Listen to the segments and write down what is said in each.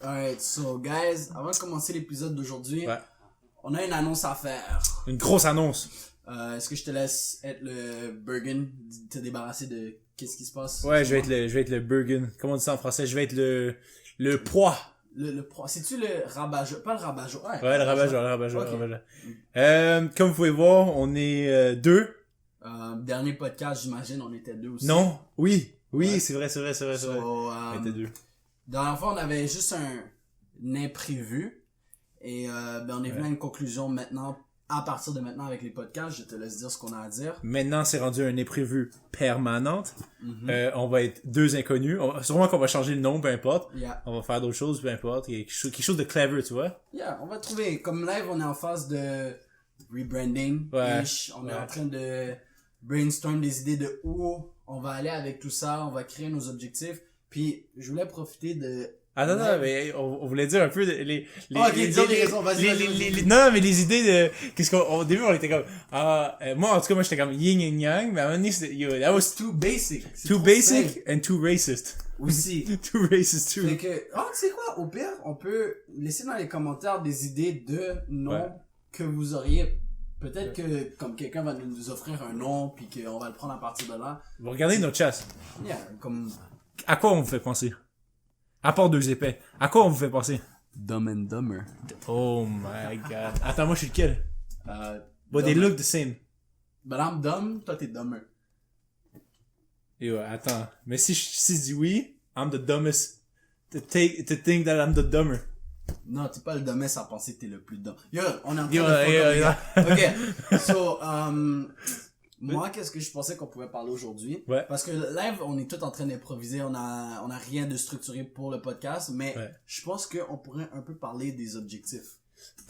Alright, so guys, avant de commencer l'épisode d'aujourd'hui, on a une annonce à faire. Une grosse annonce. Est-ce que je te laisse être le Bergen, te débarrasser de qu'est-ce qui se passe? Ouais, je vais être le Bergen. Comment on dit ça en français? Je vais être le poids. C'est-tu le rabat-joie? Pas le rabat-joie. Ouais, le rabat-joie. Comme vous pouvez voir, on est deux. Dernier podcast, j'imagine, on était deux aussi. Non, oui, Ouais. c'est vrai. On était deux. Dernière fois, on avait juste un imprévu. Et on est venu à une conclusion maintenant, à partir de maintenant avec les podcasts. Je te laisse dire ce qu'on a à dire. Maintenant, c'est rendu un imprévu permanente. On va être deux inconnus. Sûrement qu'on va changer le nom, peu importe. Yeah. On va faire d'autres choses, peu importe. Il y a quelque chose de clever, tu vois. Yeah, on va trouver. Comme live, on est en phase de rebranding. Ouais. On est en train de brainstorm des idées de où on va aller avec tout ça. On va créer nos objectifs. Puis, je voulais profiter de... Non, mais on voulait dire un peu les dis les raisons, vas-y. Non, mais les idées de qu'est-ce qu'au début on était comme moi en tout cas moi j'étais comme yin and yang, mais à un moment donné c'était that was too basic. too basic and too racist. Aussi. Too racist too. Fait que tu sais quoi, au pire, on peut laisser dans les commentaires des idées de noms que vous auriez. Peut-être que comme quelqu'un va nous offrir un nom puis qu'on va le prendre à partir de là. Vous regardez notre chasse. Yeah, comme À quoi on vous fait penser? À part deux épais. À quoi on vous fait penser? Dumb and Dumber. Oh my god. Attends, moi je suis lequel? But they Dumber. look the same. But I'm dumb, toi t'es dumber. Yo, attends. Mais si je dis oui, I'm the dumbest. To think that I'm the dumber. Non, t'es pas le dumbest à penser que t'es le plus dumb. Yo, on est en train Yo, de yo. Ok, so, moi, qu'est-ce que je pensais qu'on pouvait parler aujourd'hui? Ouais. Parce que live, on est tout en train d'improviser, on a rien de structuré pour le podcast, mais je pense qu'on pourrait un peu parler des objectifs.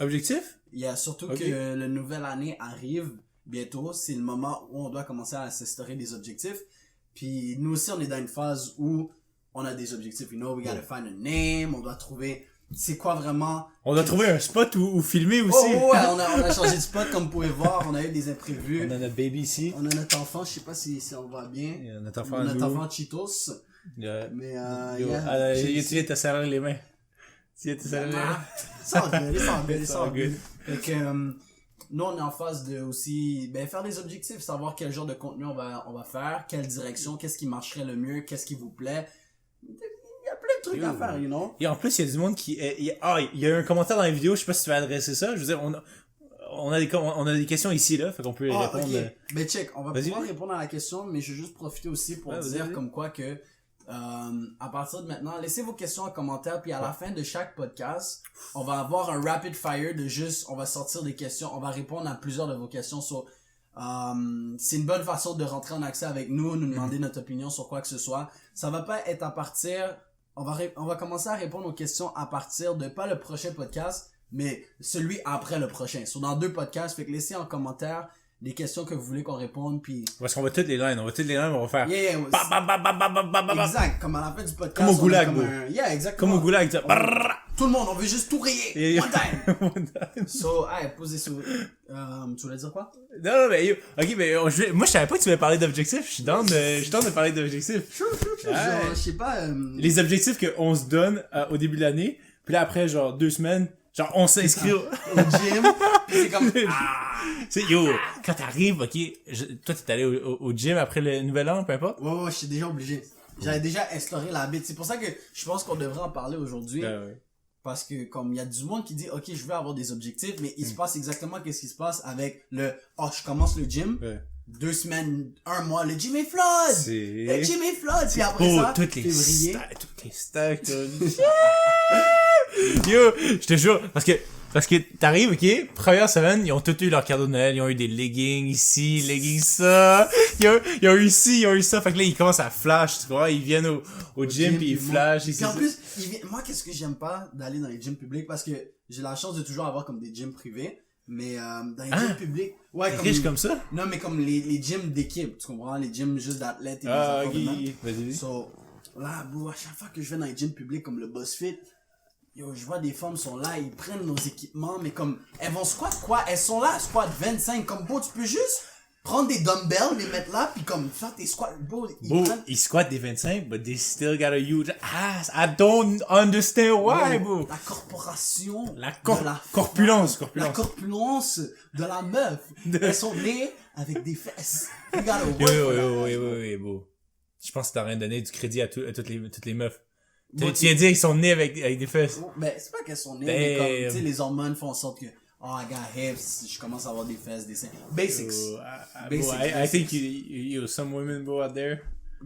Objectif? Il y a surtout que la nouvelle année arrive bientôt, c'est le moment où on doit commencer à s'instaurer des objectifs. Puis nous aussi, on est dans une phase où on a des objectifs. You know, we gotta find a name, on doit trouver c'est quoi vraiment... On a trouvé un spot où filmer aussi. Oh ouais, on a changé de spot comme vous pouvez voir, on a eu des imprévus. On a notre baby ici. On a notre enfant, je sais pas si on le voit bien. Il y a notre enfant On a notre nous. enfant Cheetos. Yeah. Mais Yo, tu viens te serrer les mains. Tu viens te serrer les mains. Ça va good. Fait que nous on est en phase de aussi faire des objectifs, savoir quel genre de contenu on va faire, quelle direction, qu'est-ce qui marcherait le mieux, qu'est-ce qui vous plaît. Il y a plein de trucs à faire, you know. Et en plus, il y a du monde qui... il y a un commentaire dans la vidéo, je sais pas si tu vas adresser ça. Je veux dire, on a des questions ici, là, fait qu'on peut répondre. Ok. Ben check, on va Vas-y. pouvoir répondre à la question, mais je vais juste profiter aussi pour dire vas-y. comme quoi que à partir de maintenant, laissez vos questions en commentaire, puis à la fin de chaque podcast, on va avoir un rapid fire de juste, on va sortir des questions, on va répondre à plusieurs de vos questions. C'est une bonne façon de rentrer en accès avec nous demander notre opinion sur quoi que ce soit. Ça va pas être à partir... On va commencer à répondre aux questions à partir de, pas le prochain podcast, mais celui après le prochain. Dans 2 podcasts, fait que laissez en commentaire les questions que vous voulez qu'on réponde, puis... Parce qu'on va toutes les lines, on va faire... Exact, comme à la fin du podcast. Comme au goulag, on a bro. exactement. Comme au goulag, Tout le monde, on veut juste tout rayer. One time. So, posez sur... tu voulais dire quoi? Non, mais ok, mais moi je savais pas que tu voulais parler d'objectifs, je suis dans de parler d'objectifs. Genre, je sais pas... Les objectifs qu'on se donne au début de l'année, puis là après genre 2 semaines, genre on s'inscrit au gym, pis c'est comme... C'est quand t'arrives, ok, toi t'es allé au gym après le nouvel an, peu importe. Ouais, je suis déjà obligé. J'avais déjà instauré l'habitude. C'est pour ça que je pense qu'on devrait en parler aujourd'hui. Ouais. Parce que comme il y a du monde qui dit ok je veux avoir des objectifs, mais il se passe exactement qu'est-ce qui se passe avec le je commence le gym, 2 semaines, 1 mois, le gym est flood! Le gym est flood! Puis après ça, toutes les stacks. Yo, je te jure, parce que t'arrives, ok, première semaine, ils ont tous eu leur cadeau de Noël, ils ont eu des leggings ici, leggings ça, ils ont eu ci, ils ont eu ça, fait que là, ils commencent à flash, tu vois, ils viennent au gym pis ils flashent ici. Puis en plus, moi, qu'est-ce que j'aime pas d'aller dans les gyms publics, parce que j'ai la chance de toujours avoir comme des gyms privés, mais dans les gyms publics, ouais, comme... Riche comme ça? Non, mais comme les gyms d'équipe, tu comprends, les gyms juste d'athlètes et des affaires de même. Vas-y. So, là, bro, à chaque fois que je vais dans les gyms publics comme le BuzzFit, yo, je vois des femmes sont là, ils prennent nos équipements, mais comme, elles vont squat quoi? Elles sont là, squat 25, comme, bro, tu peux juste prendre des dumbbells, les mettre là, puis comme faire tes squats, bro. Ils squattent des 25, but they still got a huge ass. I don't understand why, bro. La corporation. La de la corpulence. La corpulence de la meuf. Elles sont nées avec des fesses. You gotta work for that. Oui, bro. Je pense que t'as rien donné du crédit à toutes les meufs. Tu viens de dire qu'ils sont nés avec des fesses. Ben, c'est pas qu'elles sont nées, mais comme, tu sais, les hormones font en sorte que, oh, I got hips, je commence à avoir des fesses, des seins. Basics. I think you some women, bro, out there.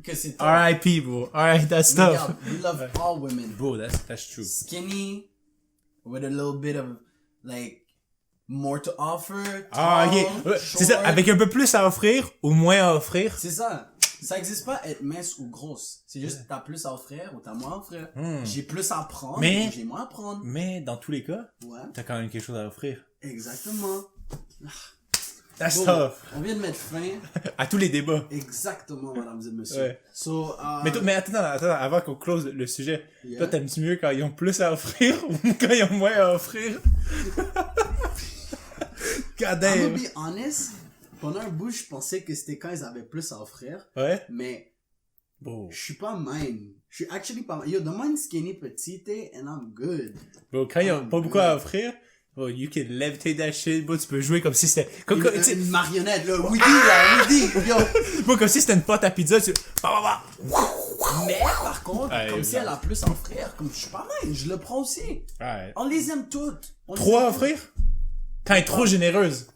Que c'est R.I.P., bro. Alright, that's tough. Regarde, we love all women. Bro, that's true. Skinny, with a little bit of, like, more to offer. Ah, ok. Tall, C'est ça, short. avec un peu plus à offrir, ou moins à offrir. C'est ça. Ça existe pas être mince ou grosse. C'est juste t'as plus à offrir ou t'as moins à offrir. J'ai plus à prendre Mais- ou j'ai moins à prendre. Mais, dans tous les cas, Ouais, t'as quand même quelque chose à offrir. exactement. That's Bon, tough. on vient de mettre fin. À tous les débats. Exactement, mesdames et messieurs. Ouais. So, Mais attends, avant qu'on close le sujet. Yeah. Toi, t'aimes-tu mieux quand ils ont plus à offrir ou quand ils ont moins à offrir? God I'm damn. gonna be honest. Pendant un bout, je pensais que c'était quand ils avaient plus à offrir. Ouais? Mais Bon. je suis pas mine. Je suis actually pas mine. Yo, donne-moi une skinny petite and I'm good. Bon, quand ils ont pas beaucoup à offrir, oh, you can levitate that shit, bro, tu peux jouer comme si c'était, tu sais, Une marionnette, là. Woody, là. Woody. Yo. bro, comme si c'était une pâte à pizza, tu, bah. Mais par contre, Ouais, comme si ouais. elle a plus à offrir, comme je suis pas mal, je le prends aussi. Ouais. On les aime toutes. On les Trop à aime offrir? Quand elle est trop généreuse. toutes.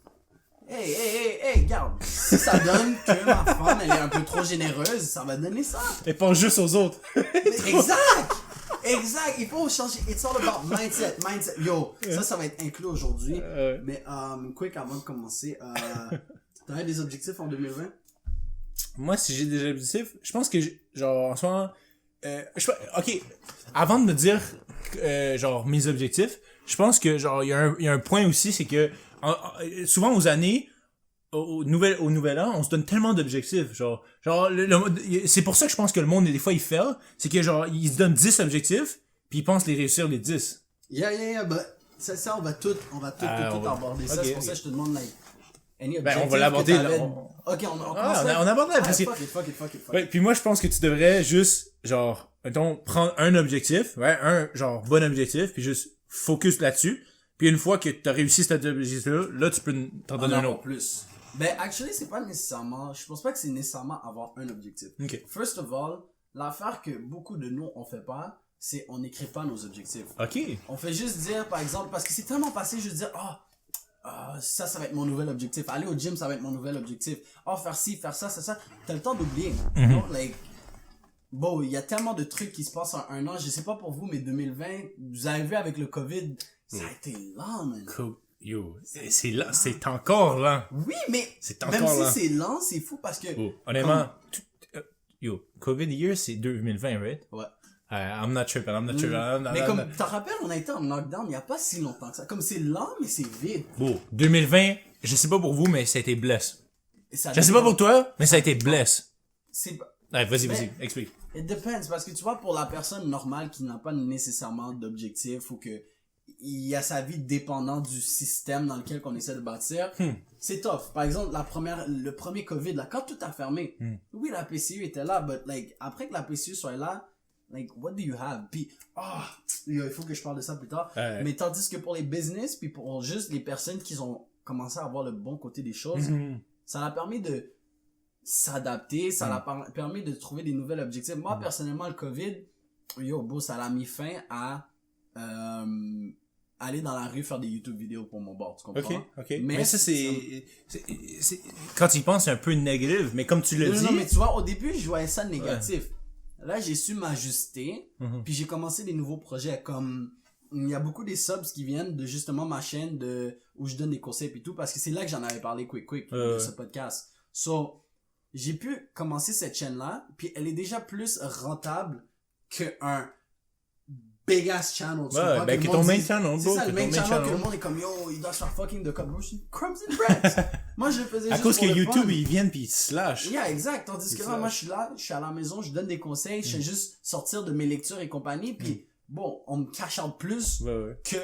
Hey, regarde. Si ça donne que ma femme, elle est un peu trop généreuse, ça va donner ça. Elle pense juste aux autres. Exact. Il faut changer. It's all about mindset. Yo, ça va être inclus aujourd'hui. Mais, quick, avant de commencer, t'as des objectifs en 2020? Moi, si j'ai des objectifs, je pense que, genre, en ce moment, ok, avant de me dire, genre, mes objectifs, je pense que, genre, il y a un point aussi, c'est que, souvent aux années, au nouvel an, on se donne tellement d'objectifs, genre, c'est pour ça que je pense que le monde, des fois, il fail, c'est que, genre, ils se donnent 10 objectifs, puis ils pensent les réussir les 10. Yeah, but, ça, on va tout aborder ça. Ok, C'est pour ça que je te demande, like, any Ben, on objectif va l'aborder, que là. t'avais- Ok, on commence là. On aborde là, parce que, Fuck it. ouais, puis moi, je pense que tu devrais juste, genre, mettons, prendre un objectif, ouais, un, genre, bon objectif, puis juste focus là-dessus. Puis une fois que t'as réussi cet objectif-là, là, tu peux t'en donner un autre. Plus. Ben, actually, c'est pas nécessairement, je pense pas que c'est nécessairement avoir un objectif. Ok. First of all, l'affaire que beaucoup de nous, on fait pas, c'est on n'écrit pas nos objectifs. Ok. On fait juste dire, par exemple, parce que c'est tellement passé, juste dire, ça va être mon nouvel objectif. Aller au gym, ça va être mon nouvel objectif. Faire ci, faire ça. T'as le temps d'oublier. You know, like, bon, il y a tellement de trucs qui se passent en un an. Je sais pas pour vous, mais 2020, vous avez vu avec le COVID, ça a été lent, man. Yo, c'est là, c'est encore là. Oui, mais C'est même encore là. si c'est lent, c'est fou parce que... Oh, honnêtement, yo, COVID year, c'est 2020, right? Ouais. I'm not tripping. Mais comme, t'en rappelles, on a été en lockdown il y a pas si longtemps que ça. Comme c'est lent, mais c'est vite. Bon, 2020, je sais pas pour vous, mais ça a été bless. Et ça Je sais pas pour toi, mais ça a été bless. C'est pas... Ouais, vas-y, explique. It depends, parce que tu vois, pour la personne normale qui n'a pas nécessairement d'objectif ou que il a sa vie dépendante du système dans lequel on essaie de bâtir, c'est tough. Par exemple, le premier COVID, là, quand tout a fermé, oui, la PCU était là, but like, après que la PCU soit là, like, what do you have? Puis, il faut que je parle de ça plus tard. Mais tandis que pour les business, puis pour juste les personnes qui ont commencé à voir le bon côté des choses, ça a permis de s'adapter, ça a permis de trouver des nouvelles objectifs. Moi, personnellement, le COVID, ça l'a mis fin à aller dans la rue faire des YouTube vidéos pour mon bord, tu comprends? Ok. Mais ça, c'est, quand tu y penses, c'est un peu négatif, mais comme tu le dis. Non, mais tu vois, au début, je voyais ça négatif. Là, j'ai su m'ajuster, puis j'ai commencé des nouveaux projets, comme, il y a beaucoup des subs qui viennent de justement ma chaîne où je donne des conseils et tout, parce que c'est là que j'en avais parlé quick, de ce podcast. So, j'ai pu commencer cette chaîne-là, puis elle est déjà plus rentable qu'un big ass channel. Ouais, ben, que ton main channel, c'est bro. ça, le main channel que le monde est comme, yo, il doit se faire fucking de cut, bro. Crumbs and breads. Moi, je le faisais À juste cause pour que le YouTube, fun. ils viennent pis ils se lâchent. Yeah, exact. Tandis que là, moi, je suis là, je suis à la maison, je donne des conseils, je fais juste sortir de mes lectures et compagnie, puis bon, on me cache en plus que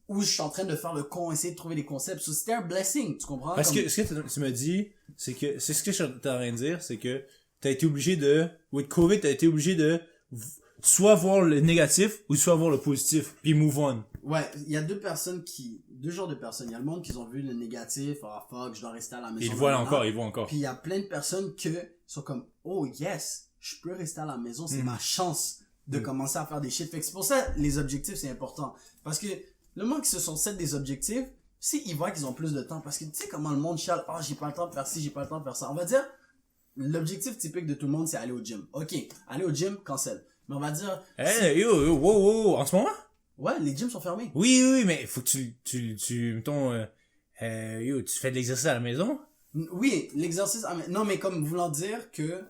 ou je suis en train de faire le con, essayer de trouver des concepts. So, c'était un blessing, tu comprends? Parce que ce que tu me dis, c'est ce que je suis en train de dire, c'est que t'as été obligé with COVID, t'as été obligé de soit voir le négatif ou soit voir le positif, puis move on. Ouais, il y a deux genres de personnes. Il y a le monde qui ont vu le négatif, ah fuck, je dois rester à la maison. Ils voient encore. Puis il y a plein de personnes qui sont comme, oh yes, je peux rester à la maison, c'est ma chance de commencer à faire des shit. Fait que c'est pour ça, les objectifs, c'est important. Parce que le monde qui se sont set des objectifs, si ils voient qu'ils ont plus de temps, parce que tu sais comment le monde chiale, ah j'ai pas le temps de faire ci, j'ai pas le temps de faire ça. On va dire, l'objectif typique de tout le monde, c'est aller au gym. Ok, aller au gym, cancel. Mais on va dire... Wow, en ce moment? Ouais, les gyms sont fermés. Oui, mais faut que mettons, tu fais de l'exercice à la maison? Oui, l'exercice... Non, mais comme voulant dire que...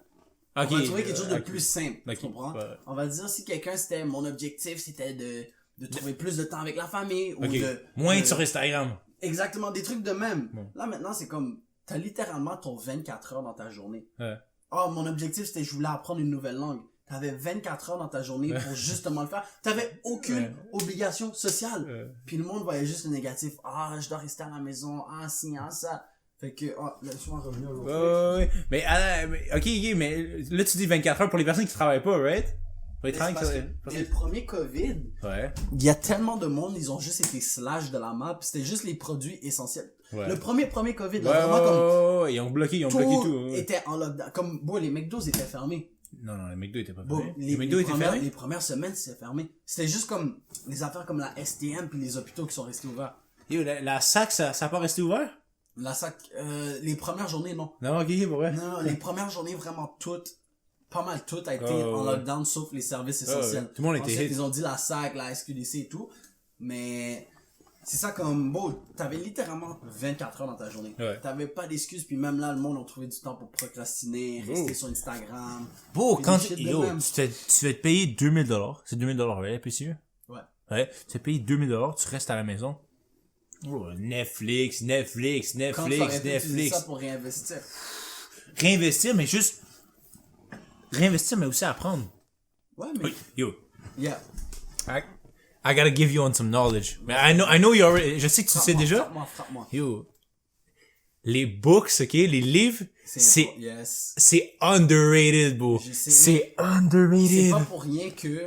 On va trouver quelque chose de plus simple, tu comprends? Ouais. On va dire, si quelqu'un, c'était... Mon objectif, c'était de trouver plus de temps avec la famille, ou de... Moins sur Instagram. Exactement, des trucs de même. Ouais. Là, maintenant, c'est comme... T'as littéralement ton 24 heures dans ta journée. Ouais. Mon objectif, c'était je voulais apprendre une nouvelle langue. T'avais 24 heures dans ta journée pour justement le faire. T'avais aucune obligation sociale. Puis le monde voyait juste le négatif. Ah, je dois rester à la maison. Ah, si, ah, ça. Fait que, laisse-moi revenir au truc. Mais, ok, mais là, tu dis 24 heures pour les personnes qui travaillent pas, right? Pour les le premier COVID, il y a tellement de monde, ils ont juste été slash de la map. C'était juste les produits essentiels. Ouais. Le premier COVID, là, vraiment comme... ils ont bloqué tout. Tout était en lockdown. Comme, les McDo étaient fermés. Non, les McDo étaient pas fermés. Les premières semaines, c'était fermé. C'était juste comme les affaires comme la STM puis les hôpitaux qui sont restés ouverts. Yo, la SAC, ça a pas resté ouvert? La SAC, les premières journées, non. Non, ok, pour vrai. Non, les premières journées, vraiment pas mal toutes a été en lockdown, sauf les services essentiels. Tout le monde était hit. Ils ont dit la SAC, la SQDC et tout. Mais... C'est ça comme, t'avais littéralement 24 heures dans ta journée. Ouais. T'avais pas d'excuses, puis même là, le monde a trouvé du temps pour procrastiner, rester sur Instagram. Quand tu vas te payer 2000$, c'est 2000$, ouais, plus sûr? Ouais. Ouais, tu vas payer 2000$, tu restes à la maison. Netflix. Quand tu utiliser ça pour réinvestir. Réinvestir, mais juste, mais aussi apprendre. Ouais, mais... Yo. Yeah. I gotta give you on some knowledge. Mais I know you already, je sais que tu sais déjà. Frappe-moi. Yo. Les books, ok, les livres, c'est underrated, bro. C'est underrated. C'est pas pour rien que,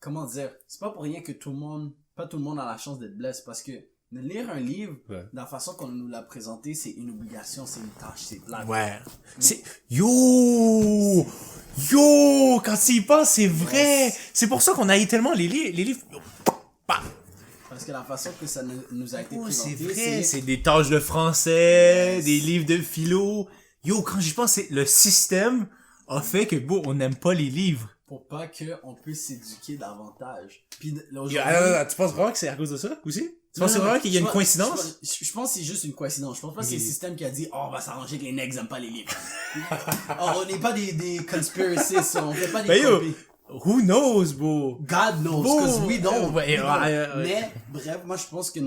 comment dire, c'est pas pour rien que pas tout le monde a la chance d'être blessé, parce que de lire un livre, de la façon qu'on nous l'a présenté, c'est une obligation, c'est une tâche, c'est plate. Ouais. C'est, quand tu y penses, c'est vrai. Yes. C'est pour ça qu'on haït tellement les livres. Parce que la façon que ça nous a été présenté, c'est vrai. C'est des tâches de français, des livres de philo. Quand j'y pense, le système a fait que, on n'aime pas les livres. Pour pas qu'on puisse s'éduquer davantage. Puis, tu penses vraiment que c'est à cause de ça, aussi? Tu penses vraiment qu'il y a une coïncidence? Je pense que c'est juste une coïncidence. Je pense pas que c'est le système qui a dit, on va s'arranger que les nègres aiment pas les livres. On n'est pas des conspiracists, on fait pas des copies. Who knows, bro? God knows, because we don't. Mais, bref, moi je pense que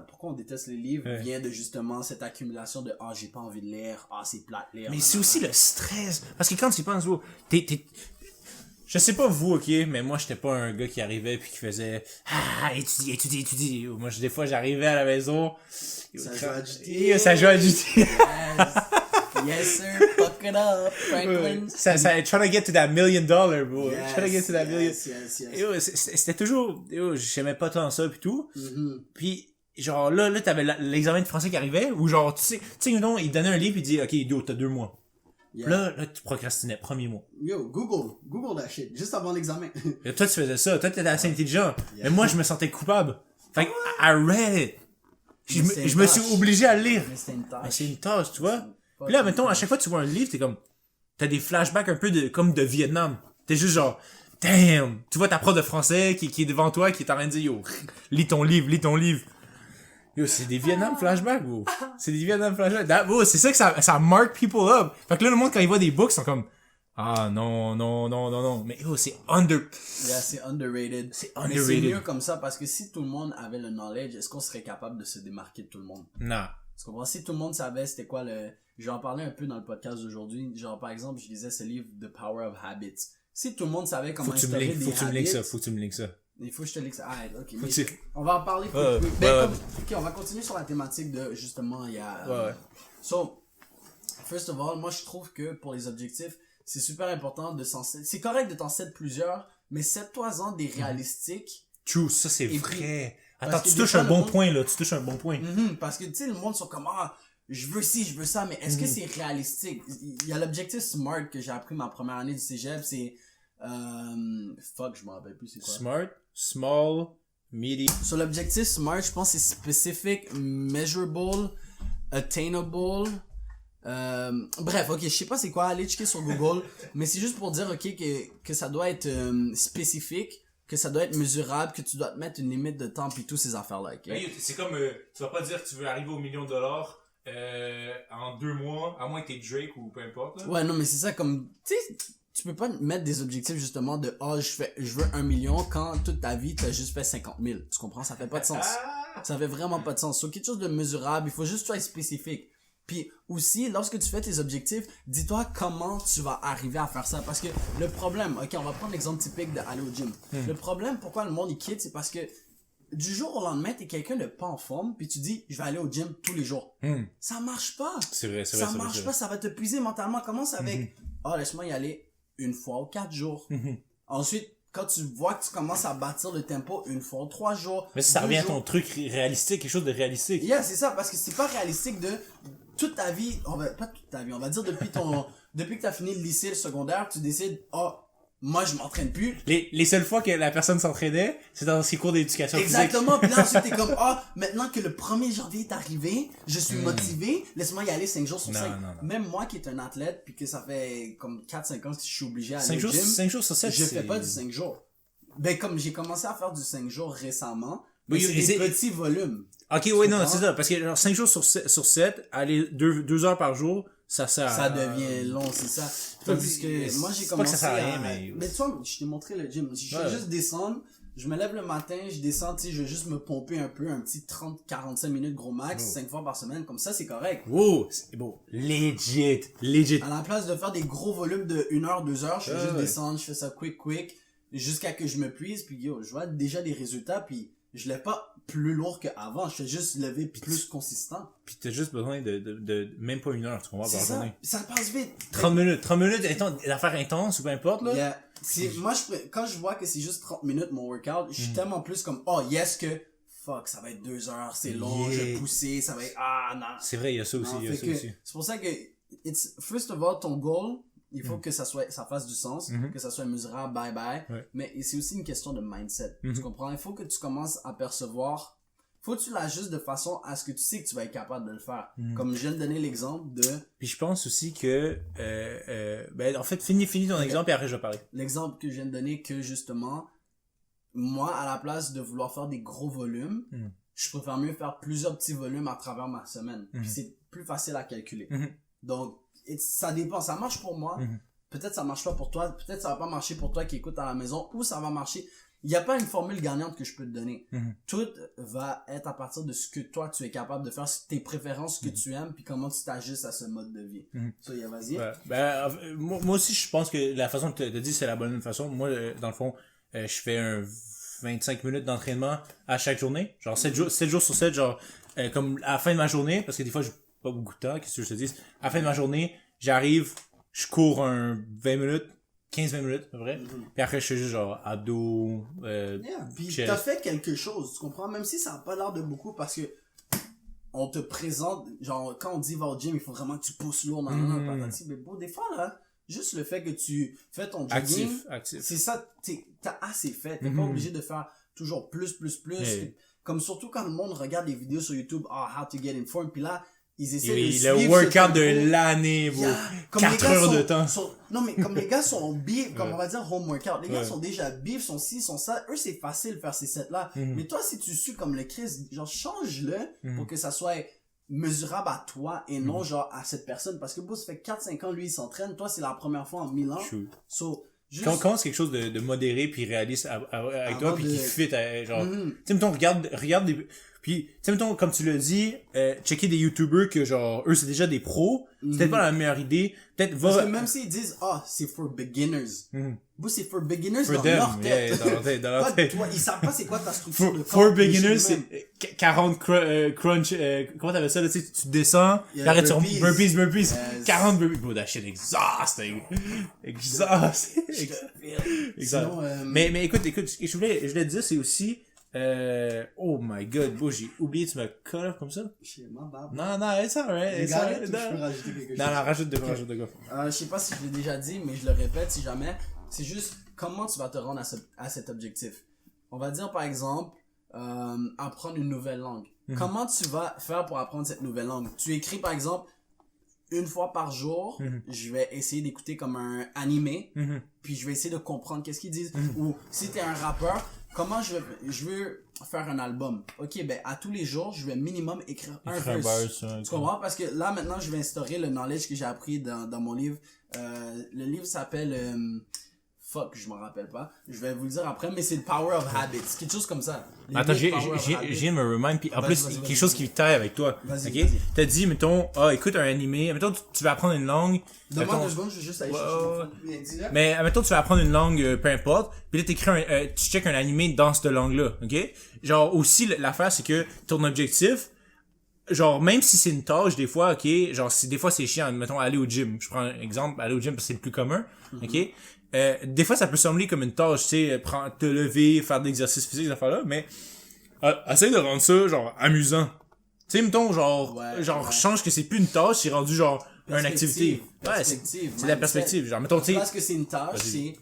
pourquoi on déteste les livres vient de justement cette accumulation de, j'ai pas envie de lire, c'est plate lire. Mais c'est aussi le stress. Parce que quand tu y penses, je sais pas vous, ok, mais moi j'étais pas un gars qui arrivait puis qui faisait étudier. Moi des fois j'arrivais à la maison, ça joue à GTA. Yes sir, fuck it up, Franklin. Ça trying to get to that $1 million, bro. Yes, trying to get to that million. Yes. C'était toujours, j'aimais pas tant ça pis tout. Puis genre là t'avais l'examen de français qui arrivait, où genre tu sais il donnait un livre pis il dit ok t'as 2 mois. Yeah. Là, tu procrastinais, premier mois. Google that shit, juste avant l'examen. Et toi, tu faisais ça. Toi, t'étais assez intelligent. Yeah. Mais moi, je me sentais coupable. Fait que, I read it. Je me suis obligé à le lire. Mais c'est une tâche, tu vois. Puis là, mettons, à chaque fois que tu vois un livre, t'es comme, t'as des flashbacks un peu comme de Vietnam. T'es juste genre, damn! Tu vois ta prof de français qui est devant toi, qui est en train de dire, lis ton livre. C'est des Vietnam flashbacks, bro. C'est des Vietnam flashbacks. C'est ça que ça mark people up. Fait que là, le monde, quand il voit des books, ils sont comme, non. Mais c'est c'est underrated. C'est underrated. Mais c'est mieux comme ça, parce que si tout le monde avait le knowledge, est-ce qu'on serait capable de se démarquer de tout le monde? Non. Tu comprends? Si tout le monde savait c'était quoi je vais en parler un peu dans le podcast d'aujourd'hui. Genre, par exemple, je lisais ce livre, The Power of Habits. Si tout le monde savait comment instaurer des habits... Faut que tu me links ça. Il faut que je te l'explique. Ah, ok. Mais Tu- on va en parler. Ouais, Ok, on va continuer sur la thématique de, justement, il y a... Ouais. So, first of all, moi, je trouve que pour les objectifs, c'est super important de s'en set. C'est correct de t'en set plusieurs, mais set-toi-en des réalistiques. True, ça c'est Et vrai. puis- Attends, parce que tu des touches fois, un le bon monde- point, là. Tu touches un bon point. Parce que, tu sais, le monde sont comme, ah, je veux ci, je veux ça, mais est-ce que c'est réalistique? Il y a l'objectif SMART que j'ai appris ma première année du cégep, c'est, fuck, je m'en rappelle plus c'est quoi. Smart, small, medium. Sur l'objectif SMART, je pense que c'est specific, measurable, attainable. Bref, ok, je sais pas c'est quoi, allez checker sur Google, mais c'est juste pour dire, ok, que ça doit être spécifique, que ça doit être mesurable, que tu dois te mettre une limite de temps pis tous ces affaires-là, ok? Ben, c'est comme, tu vas pas dire que tu veux arriver au $1 000 000 en 2 mois, à moins que t'es Drake ou peu importe. Là. Ouais, non, mais c'est ça, comme, tu sais, tu peux pas mettre des objectifs justement de, je veux 1 million quand toute ta vie t'as juste fait 50 000. Tu comprends? Ça fait pas de sens. Ça fait vraiment pas de sens. Sur quelque chose de mesurable, il faut juste être spécifique. Puis aussi, lorsque tu fais tes objectifs, dis-toi comment tu vas arriver à faire ça. Parce que le problème, ok, on va prendre l'exemple typique d'aller au gym. Le problème, pourquoi le monde il quitte, c'est parce que du jour au lendemain, t'es quelqu'un de pas en forme, puis tu dis, je vais aller au gym tous les jours. Ça marche pas. C'est vrai, Ça marche pas, ça va te puiser mentalement. Commence avec, laisse-moi y aller une fois ou 4 jours. Ensuite, quand tu vois que tu commences à bâtir le tempo une fois ou 3 jours. Mais ça 2 revient à jours. ton truc réalistique, quelque chose de réalistique. Yeah, c'est ça, parce que c'est pas réalistique de toute ta vie, pas toute ta vie, on va dire depuis que t'as fini le lycée, le secondaire, tu décides, moi je m'entraîne plus. Les seules fois que la personne s'entraînait, c'est dans ses cours d'éducation physique. Exactement, puis là ensuite t'es comme, maintenant que le 1er janvier est arrivé, je suis motivé, laisse-moi y aller 5 jours sur 5. Non. Même moi qui est un athlète, puis que ça fait comme 4-5 ans que je suis obligé à 5 aller au jours, gym, 5 jours sur 7, je fais pas du 5 jours. Ben comme j'ai commencé à faire du 5 jours récemment, Oui, mais et c'est c'est- des petits volumes. Ok, oui, non, comprends? c'est ça. Parce que genre 5 jours sur 7, aller 2 heures par jour, ça sert Ça devient long, c'est ça. Tandis que moi j'ai c'est pas que commencé ça sert à rien, à... mais- tu vois, je t'ai montré le gym. Je Ouais. fais juste descendre, je me lève le matin, je descends, tu sais, je vais juste me pomper un peu, un petit 30-45 minutes gros max, 5 fois par semaine, comme ça c'est correct. Wow, c'est bon. Legit. À la place de faire des gros volumes de 1 heure, 2 heures, je fais juste ouais. descendre, je fais ça quick, jusqu'à que je me puise, puis yo, je vois déjà des résultats, puis je lève pas plus lourd qu'avant, je fais juste lever plus consistant. Pis t'as juste besoin de même pas 1 heure, tu comprends, C'est par ça, journée. ça passe vite. 30 minutes d'affaires intenses ou peu importe, là. Yeah. Moi, quand je vois que c'est juste 30 minutes mon workout, je suis tellement plus comme, yes que, fuck, ça va être 2 heures, c'est long, je vais pousser, ça va être, non. C'est vrai, il y a ça aussi, Non, il y a fait ça que aussi. c'est pour ça que, first of all, ton goal, il faut que ça fasse du sens, que ça soit mesurable, bye. Ouais. Mais c'est aussi une question de mindset. Tu comprends? Il faut que tu commences à percevoir, faut que tu l'ajustes de façon à ce que tu sais que tu vas être capable de le faire. Comme je viens de donner l'exemple de, Puis je pense aussi que, en fait, finis ton exemple et après je vais parler. l'exemple que je viens de donner que justement, moi, à la place de vouloir faire des gros volumes, je préfère mieux faire plusieurs petits volumes à travers ma semaine. Puis c'est plus facile à calculer. Donc, ça dépend. Ça marche pour moi. Peut-être ça marche pas pour toi. Peut-être ça va pas marcher pour toi qui écoute à la maison. Ou ça va marcher. Il n'y a pas une formule gagnante que je peux te donner. Tout va être à partir de ce que toi tu es capable de faire, tes préférences, ce que tu aimes, puis comment tu t'ajustes à ce mode de vie. So, vas-y. Ouais. Moi aussi, je pense que la façon que tu as dit, c'est la bonne façon. Moi, dans le fond, je fais un 25 minutes d'entraînement à chaque journée. Genre 7 jours sur 7, genre, comme à la fin de ma journée, parce que des fois, j'ai pas beaucoup de temps, qu'est-ce que je te dis. À la fin de ma journée, j'arrive, je cours un 20 minutes, 15-20 minutes, à peu près. Puis après, je fais juste genre abdos, Puis chest. t'as fait quelque chose, tu comprends? Même si ça n'a pas l'air de beaucoup parce que on te présente, genre, quand on dit va au gym, il faut vraiment que tu pousses lourd, patati. Mais bon, des fois, là, juste le fait que tu fais ton jogging, Actif. c'est ça, t'as assez fait. T'es pas obligé de faire toujours plus. Yeah. Comme surtout quand le monde regarde les vidéos sur YouTube, how to get in form, puis là, ils essaient de Le suivre ce workout tempo. de l'année, bro. Yeah. Comme 4 les gars heures de sont- temps. non, mais comme les gars sont bif, comme on va dire home workout, les gars Ouais. sont déjà bif, sont ci, sont ça, eux c'est facile de faire ces sets-là. Mais toi, si tu suis comme le Chris, genre change-le pour que ça soit mesurable à toi et non genre à cette personne. Parce que bon, ça fait 4-5 ans, lui, il s'entraîne, toi, c'est la première fois en 1000 ans. True. So, juste... Quand commence quelque chose de modéré puis réaliste avec toi Avant puis de- qui fit genre tu sais mettons regarde des puis tu sais mettons comme tu l'as dit checker des YouTubers que genre eux c'est déjà des pros c'est peut-être pas la meilleure idée peut-être Parce va que même s'ils disent, c'est for beginners, Bro, c'est for beginners For dans them, leur tête. yeah, dans leur tête, dans leur Pas tête. toi, ils savent pas c'est quoi ta structure de corps. For le beginners, shit de même. c'est 40 crunch, comment t'appelles ça, là, tu sais, tu descends, Yeah, t'arrêtes sur burpees. burpees, Yes. 40 burpees, bro, that shit exhausting. Exhausting. Je te feel. Exact. Sinon, Mais écoute, ce que je voulais te dire, c'est aussi, oh my god, bro, j'ai oublié, tu m'as cut off comme ça? je sais, ma barbe. Non, it's alright, it's Regarde, alright. je peux rajouter quelque chose. Non, rajoute de quoi. Je sais pas si je l'ai déjà dit, mais je le répète si jamais. C'est juste comment tu vas te rendre à cet objectif. On va dire par exemple, apprendre une nouvelle langue. Comment tu vas faire pour apprendre cette nouvelle langue? Tu écris par exemple, une fois par jour, je vais essayer d'écouter comme un animé, puis je vais essayer de comprendre qu'est-ce qu'ils disent. Ou si t'es un rappeur, comment je veux faire un album? Ok, ben à tous les jours, je vais minimum écrire un verse. Tu comprends? Parce que là maintenant, je vais instaurer le knowledge que j'ai appris dans mon livre. Le livre s'appelle fuck, je m'en rappelle pas. Je vais vous le dire après, mais c'est le Power of Habits, quelque chose comme ça. Attends, Les j'ai Power of Habits. viens de me remind, puis en plus, Vas-y, quelque chose qui taille avec toi. Vas-y, Ok? vas-y. T'as dit, mettons, écoute un animé, mettons, tu vas apprendre une langue. Donne-moi mettons- 2 secondes, je vais juste aller Ouais, chercher mon ouais. phone. Mais dis-le. Mais, mettons, tu vas apprendre une langue, peu importe, puis là, t'écris tu check un animé dans cette langue-là, ok? Genre, aussi, l'affaire, c'est que ton objectif, genre, même si c'est une tâche, des fois, ok, genre, des fois, c'est chiant, mettons, aller au gym. Je prends un exemple, aller au gym, parce que c'est le plus commun, ok? Des fois, ça peut sembler comme une tâche, tu sais, te lever, faire de l'exercice physique, ces affaires-là, mais, essaye de rendre ça, genre, amusant. Tu sais, mettons, genre, Ouais. change que c'est plus une tâche, c'est rendu, genre, une activité. Ouais, c'est la perspective. Genre, mettons, tu sais, Parce que c'est une tâche, Vas-y.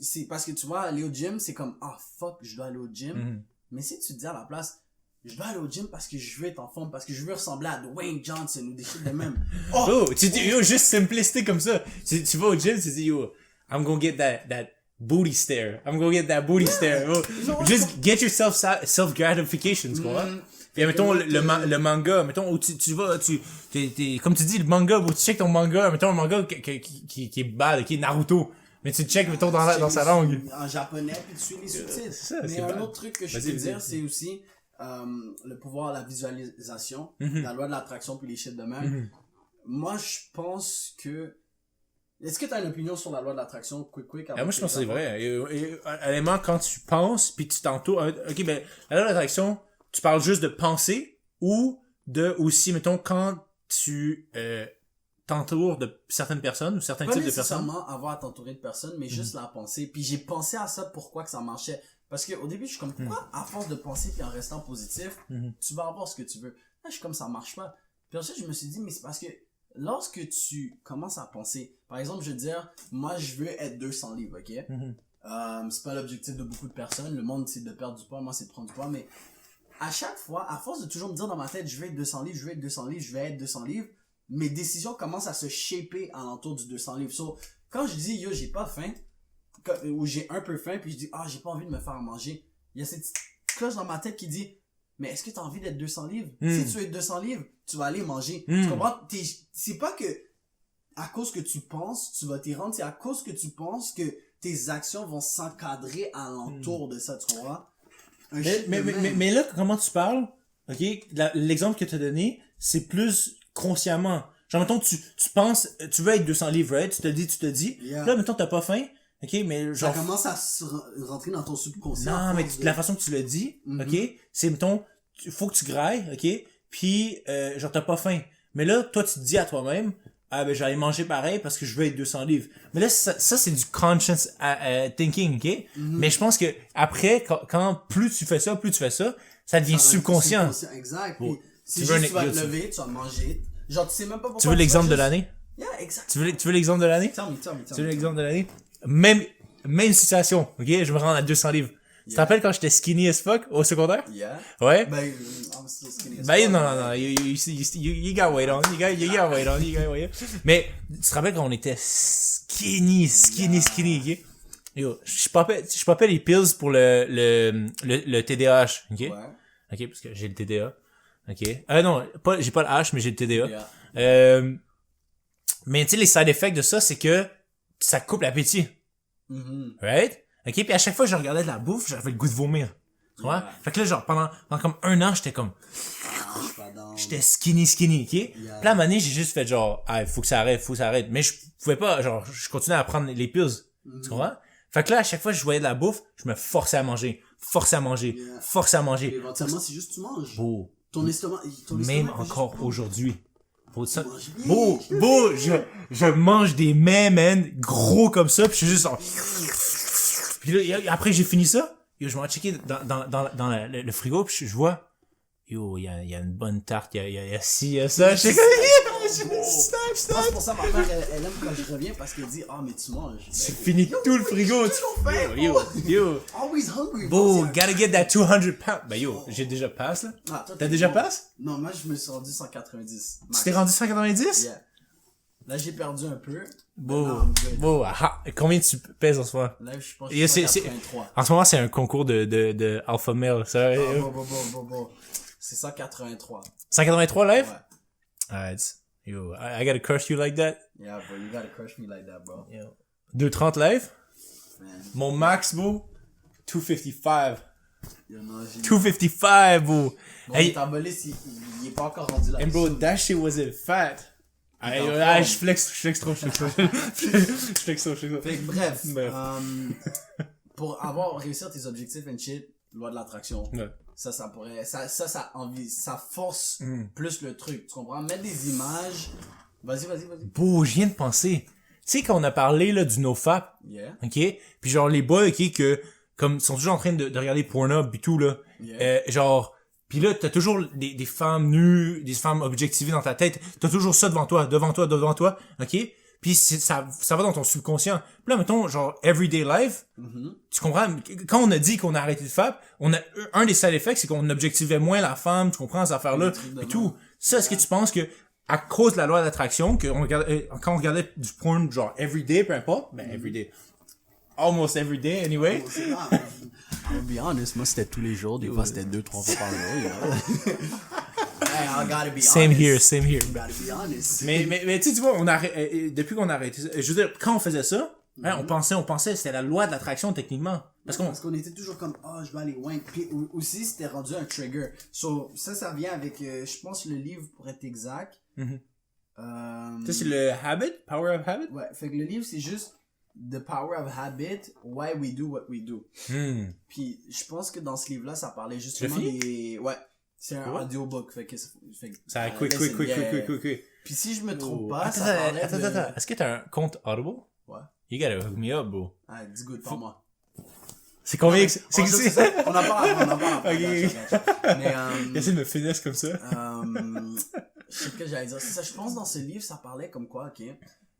c'est parce que tu vois, aller au gym, c'est comme, fuck, je dois aller au gym. Mhm. Mais si tu te dis à la place, je dois aller au gym parce que je veux être en forme, parce que je veux ressembler à Dwayne Johnson ou des shit de même. Oh, tu dis, yo, juste simplicité comme ça. Tu vas au gym, tu dis, yo, I'm gonna get that booty stare. I'm gonna get that booty stare. Yo, genre- just get yourself self-gratification, tu vois? Puis, mettons, le manga, mettons, où tu vas, t'es, comme tu dis, le manga, où tu check ton manga, mettons, un manga qui est bad, qui est Naruto. Mais tu check, mettons, dans sa langue. En japonais, puis tu suis les sous-titres. c'est ça, Mais c'est un bad. autre truc que je Vas-y, peux vas-y. dire, c'est aussi le pouvoir de la visualisation, Mhm. la loi de l'attraction, puis les shit de même. Moi, je pense que... Est-ce que tu as une opinion sur la loi de l'attraction, quick, Moi, je pense que c'est vrai. Honnêtement, quand tu penses, puis tu t'entoures... Ok, ben, la loi de l'attraction, tu parles juste de penser ou de aussi, mettons, quand tu t'entoures de certaines personnes ou certains Pas types de personnes. nécessairement avoir à t'entourer de personnes, mais juste la penser. Puis j'ai pensé à ça, pourquoi que ça marchait. Parce qu'au début, je suis comme, pourquoi, à force de penser puis en restant positif, tu vas avoir ce que tu veux. Là, je suis comme, ça marche pas. Puis ensuite, je me suis dit, mais c'est parce que lorsque tu commences à penser, par exemple, je veux dire, moi, je veux être 200 livres, ok? C'est pas l'objectif de beaucoup de personnes. Le monde, c'est de perdre du poids. Moi, c'est de prendre du poids. Mais à chaque fois, à force de toujours me dire dans ma tête, je vais être 200 livres, je vais être 200 livres, je vais être 200 livres, mes décisions commencent à se shaper alentour du 200 livres. So, quand je dis, yo, j'ai pas faim, ou j'ai un peu faim, puis je dis, j'ai pas envie de me faire manger, il y a cette petite cloche dans ma tête qui dit, mais est-ce que t'as envie d'être 200 livres? Si tu veux être 200 livres, tu vas aller manger. Tu comprends? C'est pas que, à cause que tu penses, tu vas t'y rendre, c'est à cause que tu penses que tes actions vont s'encadrer alentour de ça, tu comprends? Mais là, comment tu parles, ok, l'exemple que tu as donné, c'est plus consciemment. Genre, mettons, tu penses, tu veux être 200 livres, right? Tu te dis. Yeah. Là, mettons, t'as pas faim, ok, mais genre... Ça commence à rentrer dans ton subconscient. Non, mais la façon que tu le dis, ok, c'est, mettons, faut que tu grailles, ok, puis genre, t'as pas faim. Mais là, toi, tu te dis à toi-même, ben, j'allais manger pareil parce que je veux être 200 livres. Mais là, ça c'est du conscious thinking, ok? Mais je pense que après, quand plus tu fais ça, ça devient subconscient. Exact. Bon. Puis, c'est Tu veux juste, tu vas te tu- lever, tu vas manger. Genre, tu sais même pas pourquoi. Tu veux l'exemple de juste- l'année? Yeah, exact. Tu veux l'exemple de l'année? Tell me. Tu veux l'exemple de l'année? Même situation, ok? Je me rends à 200 livres. Tu te rappelles quand j'étais skinny as fuck au secondaire? Yeah. Ouais? Ben, I'm still skinny as Ben, fuck. non, you got weight on, you got weight on. Mais, tu te rappelles quand on était skinny, ok? Yo, je popais les pills pour le TDAH, ok? Ouais. Ok, parce que j'ai le TDA. Ok. Non, j'ai pas le H, mais j'ai le TDA. Yeah. Mais tu sais, les side effects de ça, c'est que ça coupe l'appétit. Right? Ok, puis à chaque fois que je regardais de la bouffe, j'avais le goût de vomir. Tu vois? Yeah. Fait que là, genre, pendant comme 1 an, j'étais comme, Je suis pas down. j'étais skinny, ok? Puis là, à un moment donné, j'ai juste fait genre, faut que ça arrête. Mais je pouvais pas, genre, je continuais à prendre les pills. Tu comprends? Fait que là, à chaque fois que je voyais de la bouffe, je me forçais à manger. Et éventuellement, c'est juste tu manges. Beau. Ton estomac Même fait juste encore prendre. aujourd'hui. Beau, ça. manges bien. Beau, je mange des mets, man, gros comme ça, pis je suis juste genre... Puis là, après j'ai fini ça, yo, je m'en checker dans le frigo, pis je vois, yo, il y a une bonne tarte, il y a ci, il y a ça, je sais C'est pour ça ma mère, elle aime quand je reviens parce qu'elle dit, mais tu manges. Tu finis tout le frigo. Yo. Always hungry. Beau, gotta get that 200 pounds. Ben yo, j'ai déjà passe, là. Toi, T'as déjà passe? Non, moi, je me suis rendu 190. Tu t'es rendu 190? Yeah. Là, j'ai perdu un peu. Beau, combien tu pèses en ce moment? Là, je pense que je suis 183. En ce moment, c'est un concours de alpha male, ça. Bon. C'est 183. 183 live? Ouais. Alright. Yo, I gotta crush you like that. Yeah, bro, you gotta crush me like that, bro. Yo. 230 live? Man. Mon max, bro, 255. Yo, non, 255, bro. Bon, Hey, ta bolisse, il est pas encore rendu là. and bro, that shit wasn't fat. Je flex trop. Fait que bref, pour réussir tes objectifs and shit, loi de l'attraction. Ouais. Ça force plus le truc. Tu comprends? Mettre des images. Vas-y. Bro, je viens de penser. Tu sais, quand on a parlé, là, du nofap. Yeah. OK? Puis genre, les boys, OK, comme, sont toujours en train de regarder Pornhub et tout, là. Yeah. Genre, pis là, t'as toujours des femmes nues, des femmes objectivées dans ta tête. T'as toujours ça devant toi. OK? Puis ça va dans ton subconscient. Puis là, mettons, genre, everyday life, tu comprends? Quand on a dit qu'on a arrêté de fap, un des side effects, c'est qu'on objectivait moins la femme, tu comprends, ces affaires-là, et tout. Ça, est-ce que tu penses que, à cause de la loi d'attraction, quand on regardait du porn, genre, everyday, peu importe, ben, everyday. Almost everyday, anyway. I'll be honest, moi c'était tous les jours, des fois c'était 2-3 fois par jour. Hey, I gotta be Same honest. here. I gotta be honest. Mais tu sais, tu vois, depuis qu'on a arrêté ça, je veux dire, quand on faisait ça, hein, on pensait, c'était la loi de l'attraction, techniquement. Parce qu'on était toujours comme, je vais aller loin. Puis aussi, c'était rendu un trigger. So, ça vient avec, je pense, le livre, pour être exact. Ça, c'est le Habit? Power of Habit? Ouais, fait que le livre, c'est juste The Power of Habit, Why We Do What We Do. Puis, je pense que dans ce livre-là, ça parlait justement des... Ouais, c'est un audiobook. Fait que ça quick. Puis si je me trompe pas, attends, ça parlait attends. Est-ce que t'as un compte Audible? Ouais. You gotta hook me up, bro. Ah, 10 gouttes par mois. C'est combien? On en parle. Ok. Mais, essaie de me finesse comme ça. je sais ce que j'allais dire. C'est ça, je pense dans ce livre, ça parlait comme quoi, ok.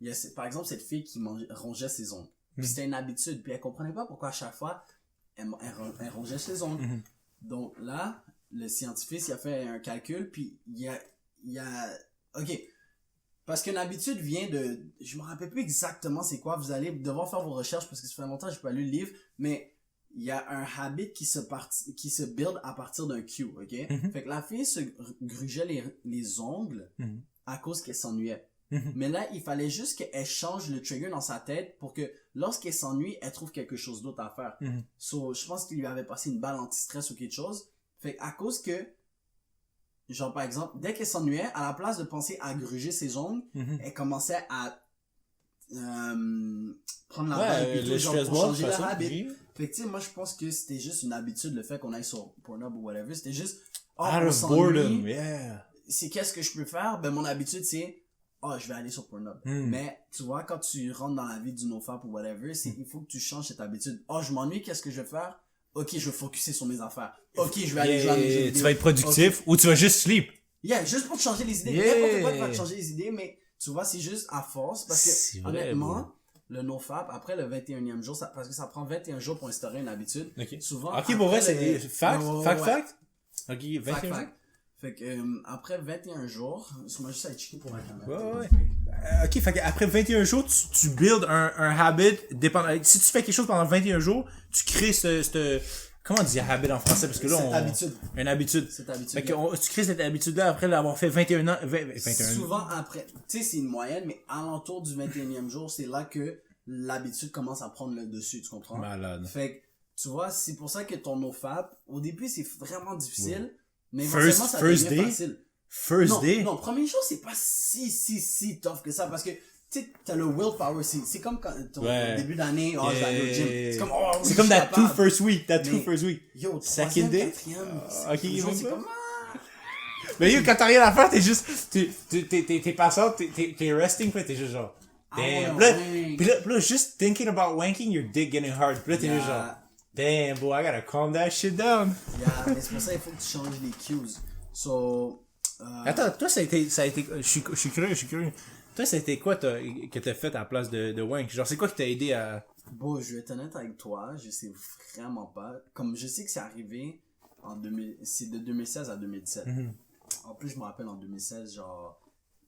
Il y a, par exemple, cette fille qui rongeait ses ongles. Puis c'était une habitude. Puis elle comprenait pas pourquoi à chaque fois, elle rongeait ses ongles. Donc là, le scientifique, il a fait un calcul, puis il y a, ok. Parce qu'une habitude vient de, je me rappelle plus exactement c'est quoi, vous allez devoir faire vos recherches parce que ça fait longtemps que j'ai pas lu le livre, mais il y a un habit qui se build à partir d'un cue, ok? Fait que la fille se grugeait les ongles à cause qu'elle s'ennuyait. Mais là, il fallait juste qu'elle change le trigger dans sa tête pour que lorsqu'elle s'ennuie, elle trouve quelque chose d'autre à faire. So, je pense qu'il lui avait passé une balle anti-stress ou quelque chose. Fait à cause que, genre par exemple, dès qu'elle s'ennuyait, à la place de penser à gruger ses ongles, elle commençait à prendre la balle et tout, genre pour changer le habit. Fait que tu sais, moi je pense que c'était juste une habitude, le fait qu'on aille sur Pornhub ou whatever, c'était juste, out of boredom, yeah. C'est qu'est-ce que je peux faire? Ben mon habitude c'est, je vais aller sur Pornhub. Mais, tu vois, quand tu rentres dans la vie du nofap ou whatever, il faut que tu changes cette habitude. Je m'ennuie, qu'est-ce que je vais faire? Ok, je vais focuser sur mes affaires. Ok, je vais aller jouer à mes jeux vidéo. Tu vas être productif ou tu vas juste sleep. Yeah, juste pour te changer les idées. N'importe quoi va te changer les idées, mais tu vois, c'est juste à force. Parce que, honnêtement, le nofap, après le 21e jour, parce que ça prend 21 jours pour instaurer une habitude. Souvent. Ok, pour vrai, c'est fact? Ok, 21 jours. Fait que, après 21 jours, moi juste à checker pour la caméra. Ouais. Ok, fait qu'après 21 jours, tu builds un habit dépendant. Si tu fais quelque chose pendant 21 jours, tu crées comment on dit habit en français? Parce que là, une habitude. Cette habitude. Fait que tu crées cette habitude-là après l'avoir fait 21 ans, 21 Souvent après, tu sais, c'est une moyenne, mais alentour du 21e jour, c'est là que l'habitude commence à prendre le dessus, tu comprends? Malade. Fait que, tu vois, c'est pour ça que ton nofap, au début, c'est vraiment difficile. Mais éventuellement, ça devient facile. First day? Non, premier jour, c'est pas si tough que ça, parce que, tu tu sais, t'as le willpower, c'est comme quand ton Ouais. début d'année, je vais aller au gym. Yeah. C'est comme, oh, C'est comme that capable. two first week. Mais- Yo, Second troisième, day? quatrième, Ok, toujours, même c'est pas. comme, Mais yo, quand t'as rien à faire, t'es juste, t'es passant, t'es resting, puis t'es juste genre, damn. ouais, Puis là, just thinking about wanking, your dick getting hard. Puis là, t'es juste genre, Yeah. damn, boy, I gotta calm that shit down. Yeah, mais c'est pour ça il faut que tu changes les cues. So, Attends, toi, ça a été, je suis curieux. Toi, ça a été quoi que t'as fait à la place de wank? Genre, c'est quoi qui t'a aidé à... bon, je vais être honnête avec toi, je sais vraiment pas. Comme je sais que c'est arrivé c'est de 2016 à 2017. En plus, je me rappelle en 2016, genre,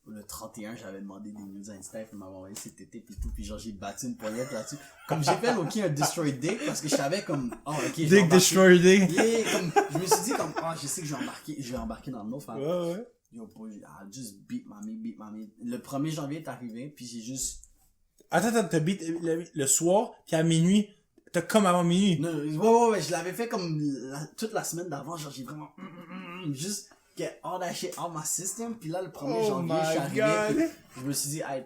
le 31, j'avais demandé des news à Insta, il m'avait envoyé cet été pis tout, puis genre, j'ai battu une poignette là-dessus. Comme j'ai fait Loki un Destroy Dick, parce que je savais comme, oh, ok, je vais Dick embarquer. Destroyer Dick. Yeah, comme, je me suis dit comme, je sais que je vais embarquer dans le nôtre, frère. Ouais. Yo, boy, I just beat mommy. Le 1er janvier est arrivé, puis j'ai juste... Attends, t'as beat le soir, puis à minuit, t'as comme avant minuit. Non, ouais, je l'avais fait comme toute la semaine d'avant, genre j'ai vraiment... juste get all that shit out my system, puis là, le 1er janvier, je suis arrivé, puis je me suis dit, hey,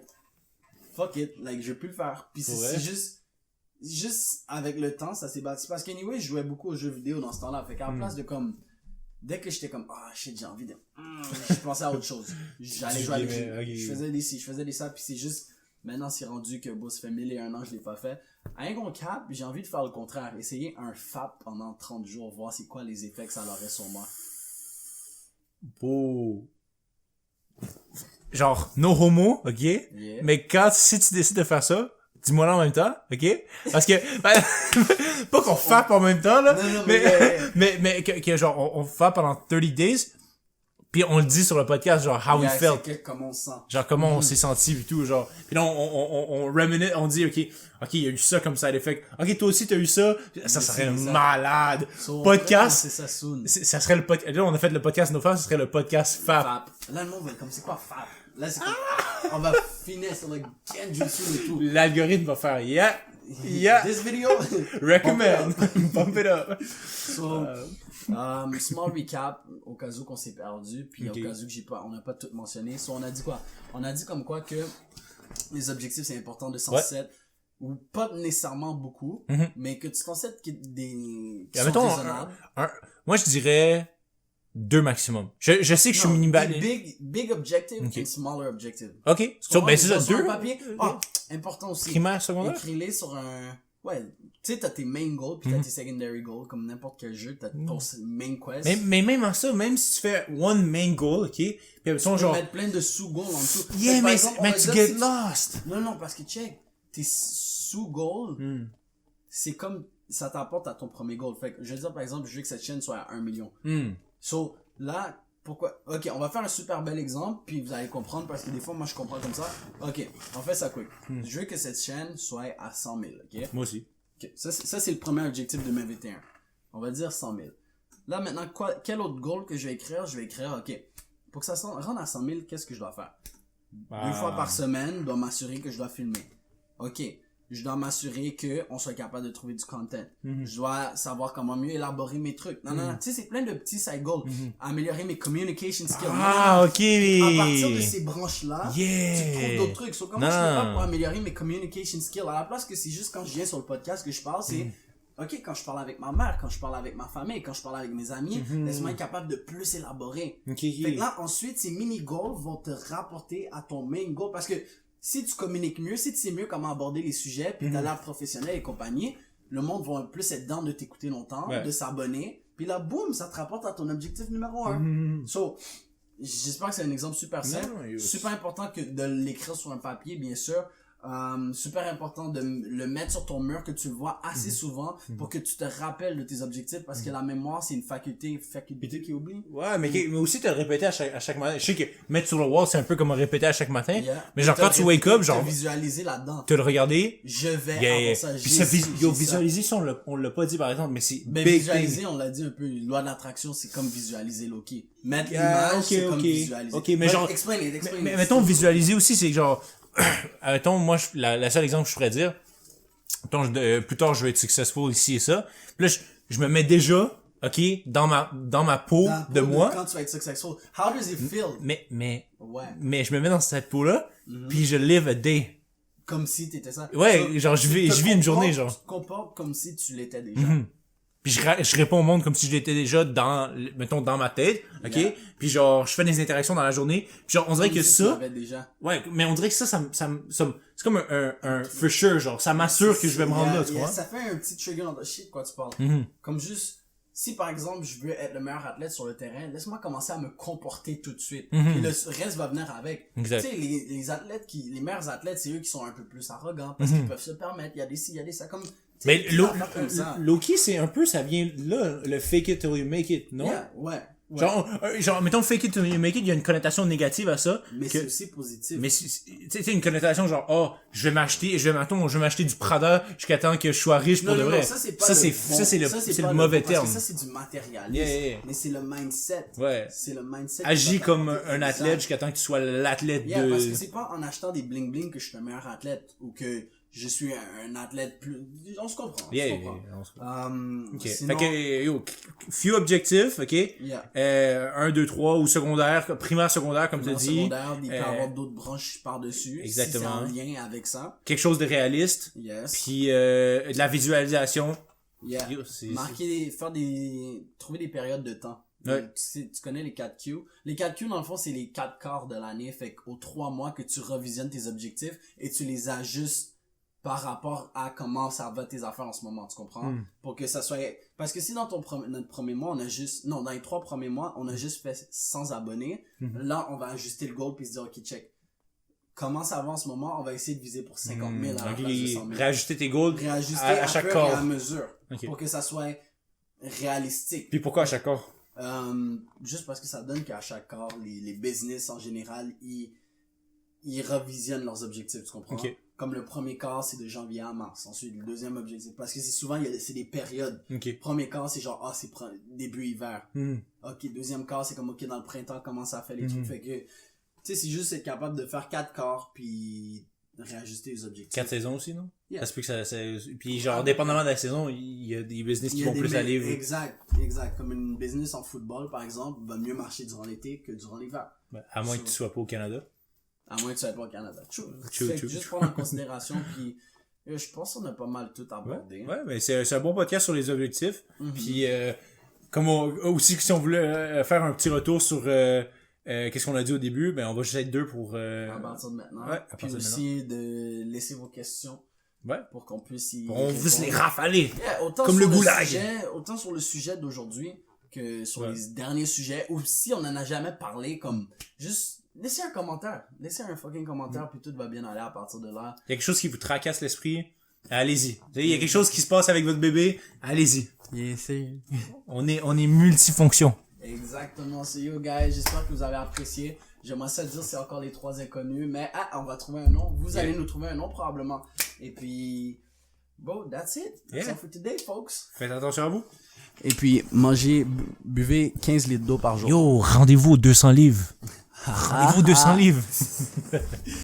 fuck it, like, je vais plus le faire. Puis c'est juste avec le temps, ça s'est bâti. Parce qu'anyway, je jouais beaucoup aux jeux vidéo dans ce temps-là, fait qu'à la place de comme... Dès que j'étais comme, shit, j'ai envie de... je pensais à autre chose. J'allais jouer avec Okay. je faisais des ci, je faisais des ça, puis c'est juste... Maintenant, c'est rendu que, ça fait 1001 ans, je l'ai pas fait. À un gros cap, j'ai envie de faire le contraire. Essayer un FAP pendant 30 jours, voir c'est quoi les effets que ça aurait sur moi. Beau. Genre, no homo, ok? Yeah. Mais si tu décides de faire ça, dis-moi-le en même temps, ok? Parce que, pas qu'on fasse en même temps, là. Non, mais que genre, on fasse pendant 30 days, puis on le dit sur le podcast, genre, how we felt. Comment on se sent. Genre, comment on s'est senti et tout, genre. Puis là, on reminisce, on dit, ok, il y a eu ça comme side effect. Ok, toi aussi, t'as eu ça. Ça serait malade. So, Podcast. C'est ça, soon. Ça serait le podcast. Là, on a fait le podcast No Fap, ce serait le podcast Fap. FAP. Là, le monde va être comme, c'est quoi FAP? Là, c'est comme, on va finir sur le Genjutsu et tout. L'algorithme va faire, yeah. This video. Recommend. Bump it up. So, small recap, au cas où qu'on s'est perdu, puis Okay. au cas où que on n'a pas tout mentionné. So, on a dit quoi? On a dit comme quoi que les objectifs, c'est important de s'en set, ou pas nécessairement beaucoup, mais que tu t'en set qui sont Mettons, raisonnables. moi, je dirais 2 maximum. Je sais que je suis minimal. Big objective Okay. and smaller objective. Ok. So, ben, c'est ça, Sur un 2. papier. Important aussi. Primaire, secondaire. Écris-les sur un... Ouais, tu sais, t'as tes main goals, puis t'as tes secondary goals, comme n'importe quel jeu, t'as ton main quest. Mais même en ça, même si tu fais one main goal, ok, puis tu peux genre, mettre plein de sous-goals en dessous. yeah, Par mais exemple, on va tu dire get si tu- lost. Non, parce que check, tes sous-goals, c'est comme ça t'apporte à ton premier goal. Fait que, je veux dire, par exemple, je veux que cette chaîne soit à 1 million. So, là, pourquoi? Ok, on va faire un super bel exemple, puis vous allez comprendre, parce que des fois, moi, je comprends comme ça. Ok, on fait ça quick. Je veux que cette chaîne soit à 100 000, ok? Moi aussi. Ok, ça, c'est le premier objectif de 2021. On va dire 100 000. Là, maintenant, quel autre goal que je vais écrire? Je vais écrire, ok, pour que ça se rende à 100 000, qu'est-ce que je dois faire? 2 fois par semaine, je dois m'assurer que je dois filmer. Ok, je dois m'assurer que on soit capable de trouver du content. Je dois savoir comment mieux élaborer mes trucs. Non, tu sais, c'est plein de petits side goals. Améliorer mes communication skills. Ok. À partir de ces branches-là, Yeah. tu trouves d'autres trucs. So, comment Non. je fais pas pour améliorer mes communication skills? À la place que c'est juste quand je viens sur le podcast que je parle, c'est ok, quand je parle avec ma mère, quand je parle avec ma famille, quand je parle avec mes amis, laisse-moi être capable de plus élaborer. Ok. Fait que là, ensuite, ces mini-goals vont te rapporter à ton main goal. Parce que si tu communiques mieux, si tu sais mieux comment aborder les sujets, puis t'as l'air professionnel et compagnie, le monde va plus être dans de t'écouter longtemps, Ouais. de s'abonner. Puis là, boum, ça te rapporte à ton objectif numéro 1. So, j'espère que c'est un exemple super simple. Super important que de l'écrire sur un papier, bien sûr. Super important de le mettre sur ton mur, que tu le vois assez souvent pour que tu te rappelles de tes objectifs, parce que la mémoire, c'est une faculté qui oublie. Ouais, mais aussi te le répéter à chaque matin. Je sais que mettre sur le wall, c'est un peu comme répéter à chaque matin. Yeah. Mais genre, quand tu wake up, genre, te visualiser là-dedans. te le regarder. Je vais Yeah. avoir ça. Puis j'ai ça, ci, j'ai visualiser, ça, on l'a pas dit par exemple, mais c'est Ben, big visualiser, thing. on l'a dit un peu, loi de l'attraction, c'est comme visualiser Loki. Mettre Yeah, l'image, ok, c'est comme ok. visualiser. Ok, mais genre- Explain it. Mais mettons, visualiser aussi, c'est genre, mettons, moi, la seule exemple que je pourrais dire, mettons, plus tard, je vais être successful ici et ça. Puis là, je me mets déjà ok, dans ma peau Dans la de peau moi. Quand tu vas être successful. How does it feel? Mais Ouais. je me mets dans cette peau-là, puis je live a day. Comme si t'étais ça. Ouais, So, genre, je vis une journée, genre. Tu te comportes comme si tu l'étais déjà. Puis je réponds au monde comme si je l'étais déjà mettons, dans ma tête, ok? Yeah. Puis genre, je fais des interactions dans la journée. Puis genre, on dirait Comme que si tu ça... l'avais déjà. Ouais, mais on dirait que ça c'est comme un for sure, genre, ça m'assure que je vais me rendre là, tu vois? Ça fait un petit trigger dans le shit de quoi tu parles. Comme juste, si par exemple je veux être le meilleur athlète sur le terrain, laisse-moi commencer à me comporter tout de suite. Puis le reste va venir avec. Exact. Tu sais, les meilleurs athlètes, c'est eux qui sont un peu plus arrogants parce qu'ils peuvent se permettre, il y a des ci, il y a des ça, comme... Mais comme ça. Loki, c'est un peu, ça vient là, le fake it till you make it, non? Yeah, ouais. Genre, mettons, fake it till you make it, il y a une connotation négative à ça. Mais c'est aussi positif. Mais tu sais, une connotation genre, oh, je vais m'acheter du Prada jusqu'à temps que je sois riche pour de vrai. Ça, c'est pas c'est le mauvais terme. Parce que ça, c'est du matérialisme. Yeah. Mais c'est le mindset. Ouais. C'est le mindset. Agis comme un athlète jusqu'à temps que tu sois l'athlète Yeah, de... parce que c'est pas en achetant des bling bling que je suis un meilleur athlète ou que je suis un athlète plus... On se comprend. On se comprend. Ok. Sinon... Fait que, yo, few objectifs, ok? Yeah. 1, 2, 3 ou secondaire, primaire, secondaire, comme tu as dit. Secondaire, il peut y avoir d'autres branches par-dessus. Exactement. Si c'est en lien avec ça. Quelque chose de réaliste. Yes. Puis, de la visualisation. Yeah. Yo, trouver des périodes de temps. Ouais. Tu connais les 4Q. Les 4Q, dans le fond, c'est les 4 quarts de l'année. Fait qu'aux 3 mois que tu revisionnes tes objectifs et tu les ajustes par rapport à comment ça va tes affaires en ce moment, tu comprends? Pour que ça soit... Parce que si dans notre premier mois, dans les 3 premiers mois, on a juste fait 100 abonnés, là, on va ajuster le goal puis se dire, OK, check. Comment ça va en ce moment? On va essayer de viser pour 50 000 à la place de 100 000. Réajuster tes goals Réajuster à chaque corps. corps. À mesure. Okay. Pour que ça soit réalistique. Puis pourquoi à chaque corps? Juste parce que ça donne qu'à chaque corps, les business en général, ils revisionnent leurs objectifs, tu comprends? Okay. Comme le premier quart, c'est de janvier à mars. Ensuite, le deuxième objectif. Parce que c'est souvent, c'est des périodes. Okay. Premier quart, c'est genre, c'est début hiver. Ok, deuxième quart, c'est comme, ok, dans le printemps, comment ça fait les trucs. Fait que, tu sais, c'est juste être capable de faire 4 quarts, puis réajuster les objectifs. 4 saisons aussi, non? Yeah. Ça se peut que puis genre, dépendamment de la saison, il y a des business qui vont plus aller. Exact. Comme une business en football, par exemple, va mieux marcher durant l'été que durant l'hiver. À moins que tu sois pas au Canada. À moins que tu sois pas au Canada. True. True. Juste prendre en considération, puis je pense qu'on a pas mal tout abordé. Ouais, mais c'est un bon podcast sur les objectifs. Puis, comme aussi, si on voulait faire un petit retour sur qu'est-ce qu'on a dit au début, ben on va juste être 2 pour... À partir de maintenant. Ouais, puis aussi de laisser vos questions. Ouais. Pour qu'on puisse on veut se les rafaler. Yeah, comme le goulag. Autant sur le sujet d'aujourd'hui que sur les derniers sujets. Ou si on en a jamais parlé, comme juste... Laissez un commentaire. Laissez un fucking commentaire, puis tout va bien aller à partir de là. Il y a quelque chose qui vous tracasse l'esprit, allez-y. Il y a quelque chose qui se passe avec votre bébé, allez-y. Yes, on est multifonction. Exactement, c'est you guys. J'espère que vous avez apprécié. J'aimerais ça dire c'est encore les 3 inconnus, mais on va trouver un nom. Vous allez nous trouver un nom probablement. Et puis, that's it. That's all for today, folks. Faites attention à vous. Et puis, buvez 15 litres d'eau par jour. Yo, rendez-vous aux 200 livres. Rendez-vous 200 livres.